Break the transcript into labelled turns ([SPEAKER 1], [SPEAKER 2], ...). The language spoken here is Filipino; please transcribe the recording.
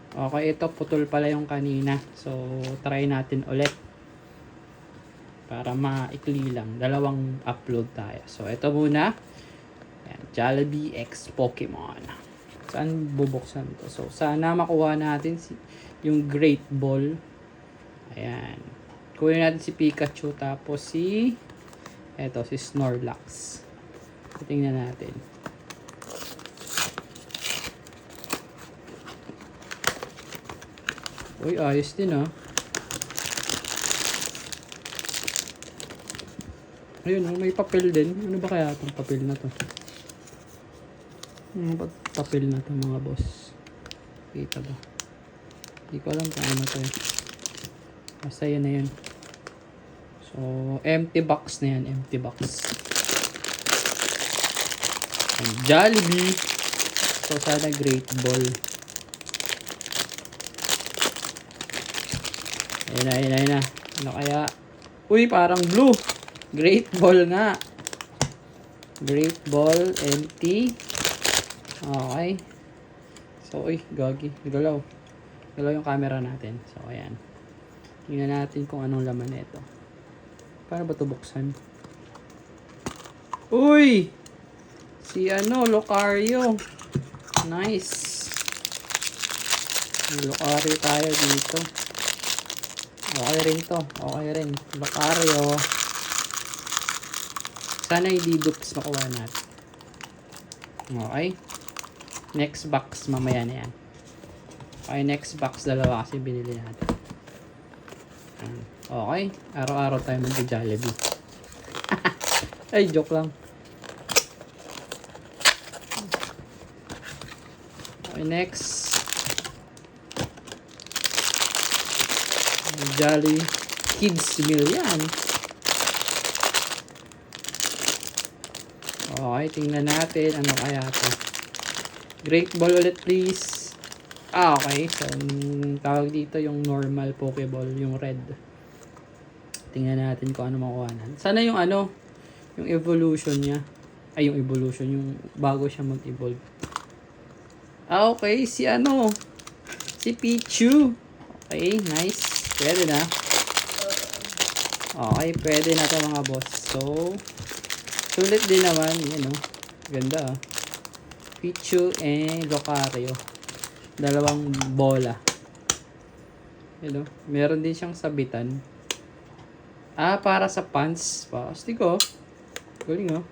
[SPEAKER 1] Okay, ito putol pala yung kanina. So, try natin ulit. Para maikli lang. Dalawang upload tayo. So, ito muna. Ayan, Jollibee X Pokemon. Saan bubuksan to? So, sana makuha natin yung Great Ball. Ayan. Kunin natin si Pikachu. Tapos si Snorlax. Tingnan natin. Uy, ayos din ah. Ayun, may papel din. Ano ba kaya itong papel na to? Ano ba papel na to mga boss? Kita ba? Hindi ko alam kung ano to eh. Basta yun na yun. So, empty box na yan. Empty box. And Jollibee. So, sana Great Ball. Ayun na. Ano kaya? Uy, parang blue. Great Ball nga. Great Ball, empty. Okay. So, uy, gagi. Galaw yung camera natin. So, ayan. Tingnan natin kung anong laman nito. Paano ba ito buksan? Uy! Si Lucario. Nice. Lucario tayo dito. Okay rin to. Okay rin. Lucario. Sana hindi dupes makuha natin. Okay. Next box. Mamaya na yan. Okay. Next box. Dalawa kasi binili natin. Okay. Araw-araw tayo mag-Jollibee. Ay, joke lang. Okay. Next. Jolly Kids Meal yan. Okay, tingnan natin ano kaya ito. Great Ball ulit please. Okay, so tawag dito yung normal Pokeball, yung red. Tingnan natin kung ano makuha natin. Sana yung yung evolution niya. Ay, yung evolution, yung bago siya mag-evolve. Okay, si Pichu. Okay, nice. Pwede na. Okay, pwede na ito mga boss. So, sulit din naman. Yan ganda Pichu and Lucario. Dalawang bola. Yan meron din siyang sabitan. Para sa pants. Astig Galing